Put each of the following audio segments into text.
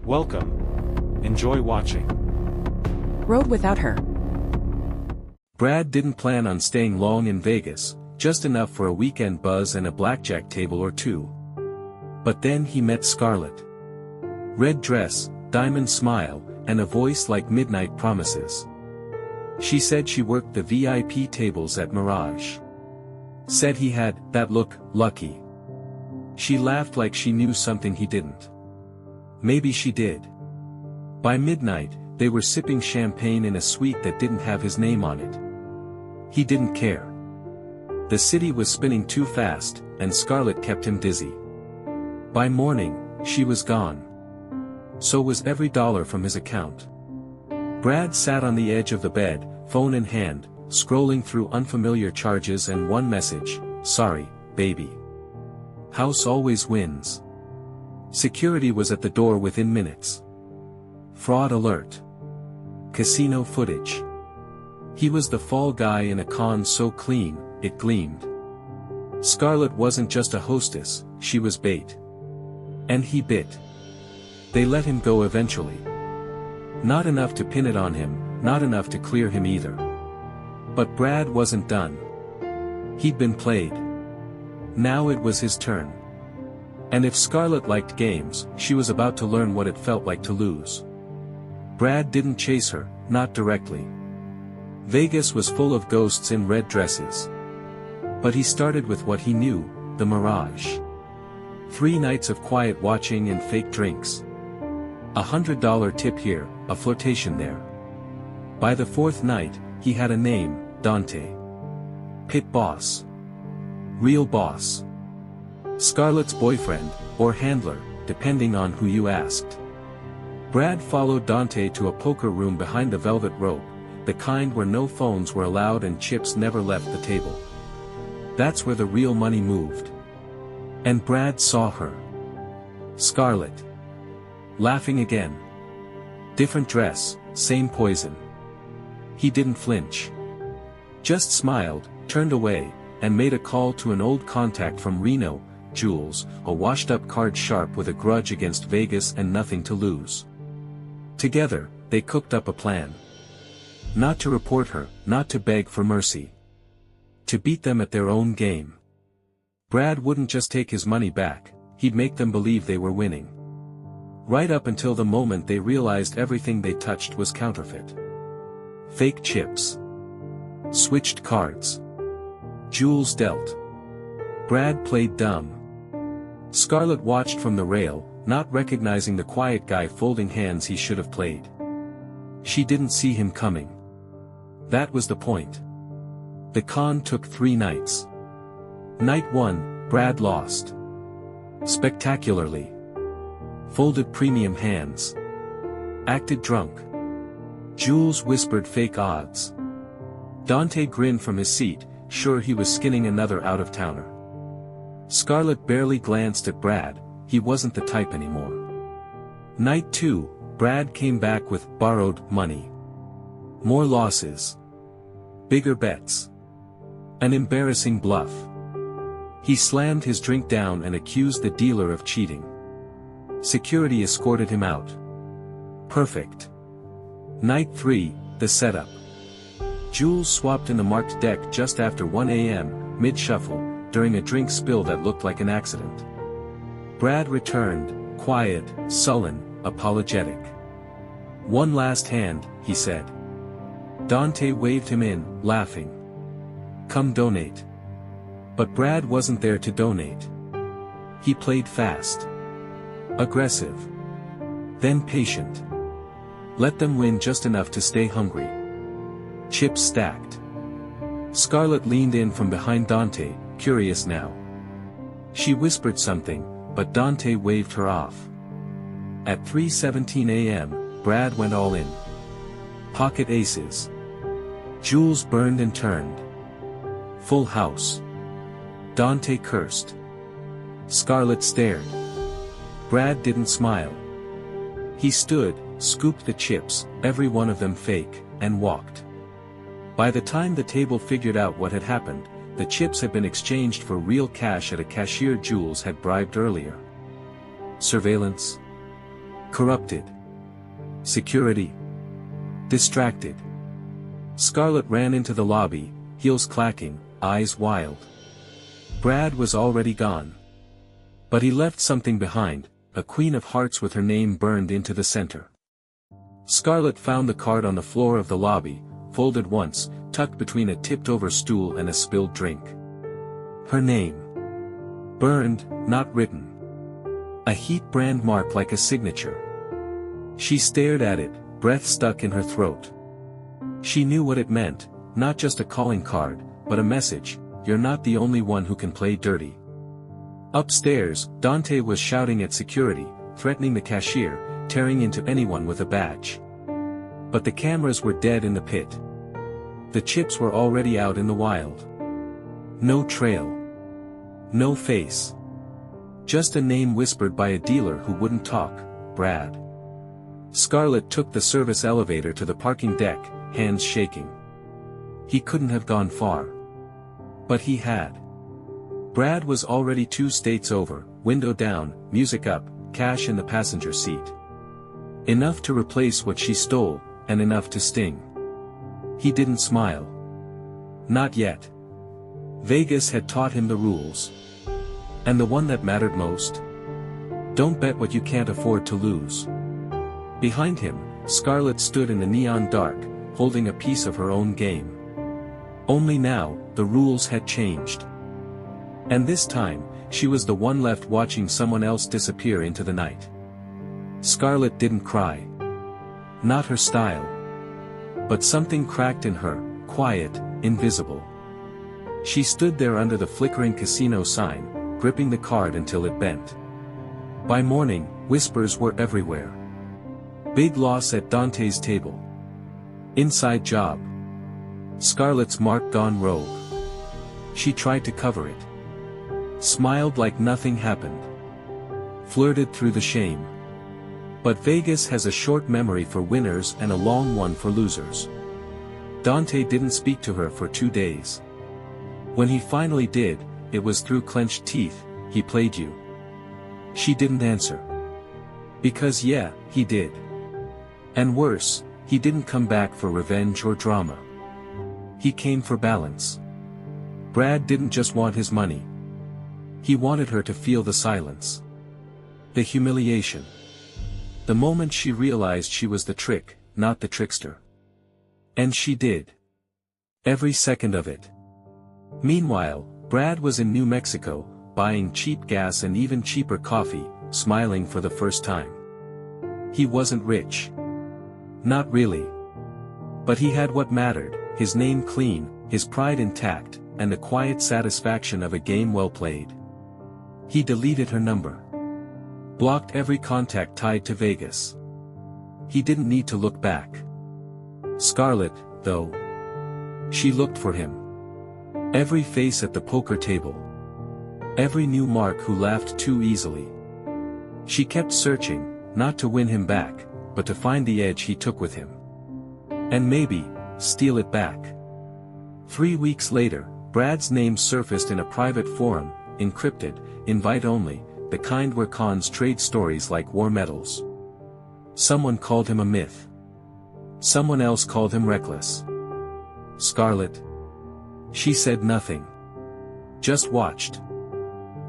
Welcome. Enjoy watching. Rode without her. Brad didn't plan on staying long in Vegas, just enough for a weekend buzz and a blackjack table or two. But then he met Scarlet. Red dress, diamond smile, and a voice like midnight promises. She said she worked the VIP tables at Mirage. Said he had that look lucky. She laughed like she knew something he didn't. Maybe she did. By midnight, they were sipping champagne in a suite that didn't have his name on it. He didn't care. The city was spinning too fast, and Scarlet kept him dizzy. By morning, she was gone. So was every dollar from his account. Brad sat on the edge of the bed, phone in hand, scrolling through unfamiliar charges and one message: "Sorry, baby. House always wins." Security was at the door within minutes. Fraud alert. Casino footage. He was the fall guy in a con so clean, it gleamed. Scarlet wasn't just a hostess, she was bait. And he bit. They let him go eventually. Not enough to pin it on him, not enough to clear him either. But Brad wasn't done. He'd been played. Now it was his turn. And if Scarlet liked games, she was about to learn what it felt like to lose. Brad didn't chase her, not directly. Vegas was full of ghosts in red dresses. But he started with what he knew, the Mirage. 3 nights of quiet watching and fake drinks. $100 tip here, a flirtation there. By the 4th night, he had a name, Dante. Pit boss. Real boss. Scarlet's boyfriend, or handler, depending on who you asked. Brad followed Dante to a poker room behind the velvet rope, the kind where no phones were allowed and chips never left the table. That's where the real money moved. And Brad saw her. Scarlet. Laughing again. Different dress, same poison. He didn't flinch. Just smiled, turned away, and made a call to an old contact from Reno, Jules, a washed-up card sharp with a grudge against Vegas and nothing to lose. Together, they cooked up a plan. Not to report her, not to beg for mercy. To beat them at their own game. Brad wouldn't just take his money back, he'd make them believe they were winning. Right up until the moment they realized everything they touched was counterfeit. Fake chips. Switched cards. Jules dealt. Brad played dumb. Scarlet watched from the rail, not recognizing the quiet guy folding hands he should have played. She didn't see him coming. That was the point. The con took 3 nights. Night 1, Brad lost. Spectacularly. Folded premium hands. Acted drunk. Jules whispered fake odds. Dante grinned from his seat, sure he was skinning another out-of-towner. Scarlet barely glanced at Brad, he wasn't the type anymore. Night 2, Brad came back with borrowed money. More losses. Bigger bets. An embarrassing bluff. He slammed his drink down and accused the dealer of cheating. Security escorted him out. Perfect. Night 3, the setup. Jules swapped in the marked deck just after 1 a.m., mid-shuffle, during a drink spill that looked like an accident. Brad returned, quiet, sullen, apologetic. "One last hand," he said. Dante waved him in, laughing. "Come donate." But Brad wasn't there to donate. He played fast. Aggressive. Then patient. Let them win just enough to stay hungry. Chips stacked. Scarlet leaned in from behind Dante, curious now. She whispered something, but Dante waved her off. At 3:17 a.m., Brad went all in. Pocket aces. Jules burned and turned. Full house. Dante cursed. Scarlet stared. Brad didn't smile. He stood, scooped the chips, every one of them fake, and walked. By the time the table figured out what had happened, the chips had been exchanged for real cash at a cashier Jules had bribed earlier. Surveillance? Corrupted. Security. Distracted. Scarlet ran into the lobby, heels clacking, eyes wild. Brad was already gone. But he left something behind, a queen of hearts with her name burned into the center. Scarlet found the card on the floor of the lobby, folded once, tucked between a tipped-over stool and a spilled drink. Her name. Burned, not written. A heat brand mark like a signature. She stared at it, breath stuck in her throat. She knew what it meant, not just a calling card, but a message: you're not the only one who can play dirty. Upstairs, Dante was shouting at security, threatening the cashier, tearing into anyone with a badge. But the cameras were dead in the pit. The chips were already out in the wild. No trail. No face. Just a name whispered by a dealer who wouldn't talk: Brad. Scarlet took the service elevator to the parking deck, hands shaking. He couldn't have gone far. But he had. Brad was already 2 states over, window down, music up, cash in the passenger seat. Enough to replace what she stole, and enough to sting. He didn't smile. Not yet. Vegas had taught him the rules. And the one that mattered most? Don't bet what you can't afford to lose. Behind him, Scarlet stood in the neon dark, holding a piece of her own game. Only now, the rules had changed. And this time, she was the one left watching someone else disappear into the night. Scarlet didn't cry. Not her style. But something cracked in her, quiet, invisible. She stood there under the flickering casino sign, gripping the card until it bent. By morning, whispers were everywhere. Big loss at Dante's table. Inside job. Scarlet's mark gone rogue. She tried to cover it. Smiled like nothing happened. Flirted through the shame. But Vegas has a short memory for winners and a long one for losers. Dante didn't speak to her for 2 days. When he finally did, it was through clenched teeth: he played you. She didn't answer. Because yeah, he did. And worse, he didn't come back for revenge or drama. He came for balance. Brad didn't just want his money. He wanted her to feel the silence. The humiliation. The moment she realized she was the trick, not the trickster. And she did. Every second of it. Meanwhile, Brad was in New Mexico, buying cheap gas and even cheaper coffee, smiling for the first time. He wasn't rich. Not really. But he had what mattered: his name clean, his pride intact, and the quiet satisfaction of a game well played. He deleted her number. Blocked every contact tied to Vegas. He didn't need to look back. Scarlet, though. She looked for him. Every face at the poker table. Every new mark who laughed too easily. She kept searching, not to win him back, but to find the edge he took with him. And maybe, steal it back. 3 weeks later, Brad's name surfaced in a private forum, encrypted, invite only, the kind where cons trade stories like war medals. Someone called him a myth. Someone else called him reckless. Scarlet. She said nothing. Just watched.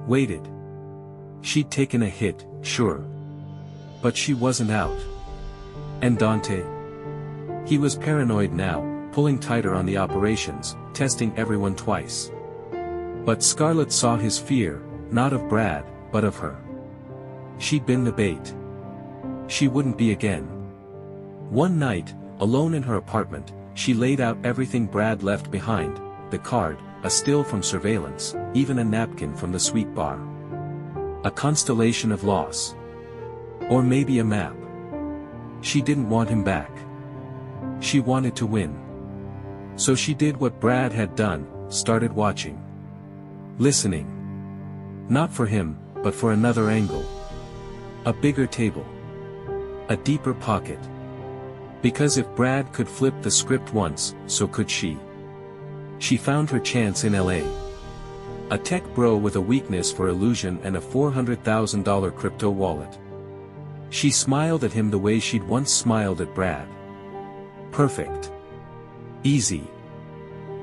Waited. She'd taken a hit, sure. But she wasn't out. And Dante? He was paranoid now, pulling tighter on the operations, testing everyone twice. But Scarlet saw his fear, not of Brad, but of her. She'd been the bait. She wouldn't be again. One night, alone in her apartment, she laid out everything Brad left behind: the card, a still from surveillance, even a napkin from the sweet bar. A constellation of loss. Or maybe a map. She didn't want him back. She wanted to win. So she did what Brad had done, started watching. Listening. Not for him, but for another angle. A bigger table. A deeper pocket. Because if Brad could flip the script once, so could she. She found her chance in LA. A tech bro with a weakness for illusion and a $400,000 crypto wallet. She smiled at him the way she'd once smiled at Brad. Perfect. Easy.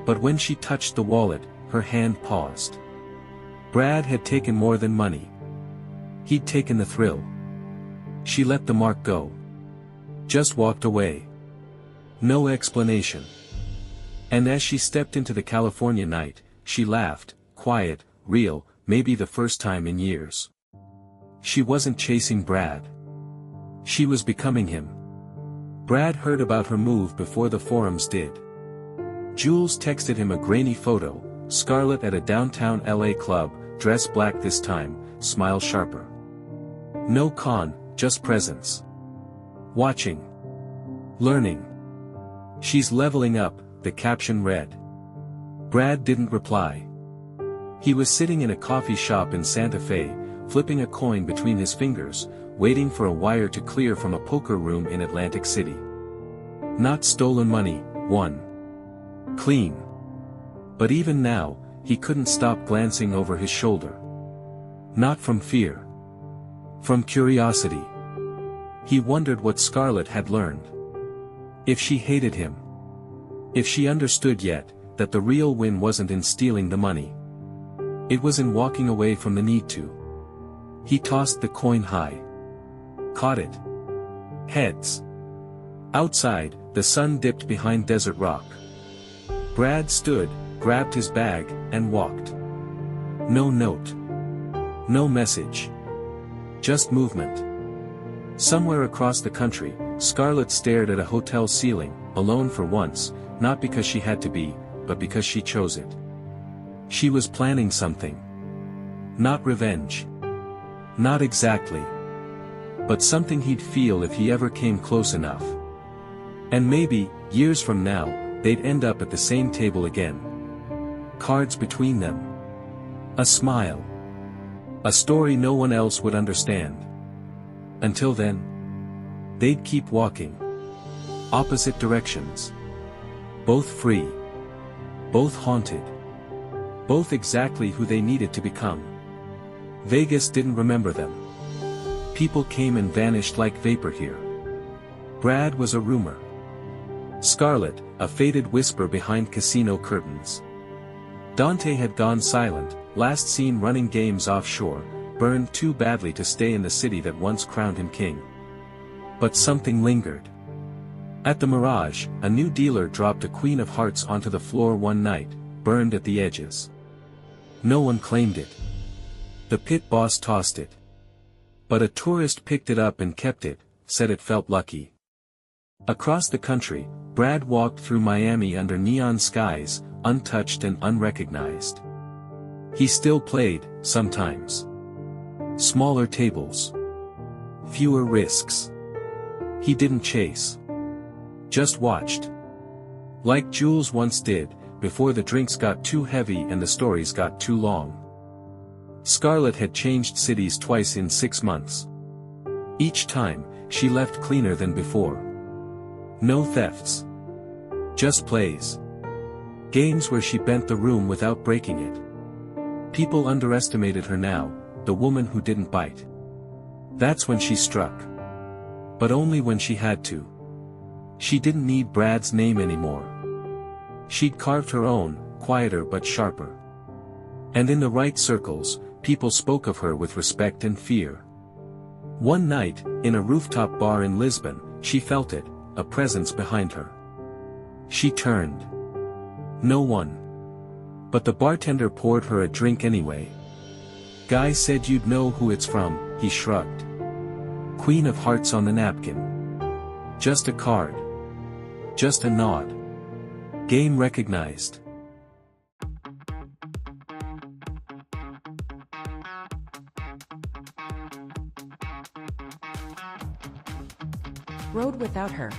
But when she touched the wallet, her hand paused. Brad had taken more than money. He'd taken the thrill. She let the mark go. Just walked away. No explanation. And as she stepped into the California night, she laughed, quiet, real, maybe the first time in years. She wasn't chasing Brad. She was becoming him. Brad heard about her move before the forums did. Jules texted him a grainy photo, Scarlet at a downtown LA club, dress black this time, smile sharper. No con, just presence. Watching. Learning. She's leveling up, the caption read. Brad didn't reply. He was sitting in a coffee shop in Santa Fe, flipping a coin between his fingers, waiting for a wire to clear from a poker room in Atlantic City. Not stolen money, won. Clean. But even now, he couldn't stop glancing over his shoulder. Not from fear. From curiosity. He wondered what Scarlet had learned. If she hated him. If she understood yet, that the real win wasn't in stealing the money. It was in walking away from the need to. He tossed the coin high. Caught it. Heads. Outside, the sun dipped behind desert rock. Brad stood, grabbed his bag, and walked. No note. No message. Just movement. Somewhere across the country, Scarlet stared at a hotel ceiling, alone for once, not because she had to be, but because she chose it. She was planning something. Not revenge. Not exactly. But something he'd feel if he ever came close enough. And maybe, years from now, they'd end up at the same table again. Cards between them. A smile. A story no one else would understand. Until then, they'd keep walking. Opposite directions. Both free. Both haunted. Both exactly who they needed to become. Vegas didn't remember them. People came and vanished like vapor here. Brad was a rumor. Scarlet, a faded whisper behind casino curtains. Dante had gone silent, last seen running games offshore, burned too badly to stay in the city that once crowned him king. But something lingered. At the Mirage, a new dealer dropped a Queen of Hearts onto the floor one night, burned at the edges. No one claimed it. The pit boss tossed it. But a tourist picked it up and kept it, said it felt lucky. Across the country, Brad walked through Miami under neon skies, untouched and unrecognized. He still played, sometimes. Smaller tables. Fewer risks. He didn't chase. Just watched. Like Jules once did, before the drinks got too heavy and the stories got too long. Scarlet had changed cities twice in 6 months. Each time, she left cleaner than before. No thefts. Just plays. Games where she bent the room without breaking it. People underestimated her now, the woman who didn't bite. That's when she struck. But only when she had to. She didn't need Brad's name anymore. She'd carved her own, quieter but sharper. And in the right circles, people spoke of her with respect and fear. One night, in a rooftop bar in Lisbon, she felt it, a presence behind her. She turned. No one. But the bartender poured her a drink anyway. Guy said you'd know who it's from, he shrugged. Queen of Hearts on the napkin. Just a card. Just a nod. Game recognized. Rode without her.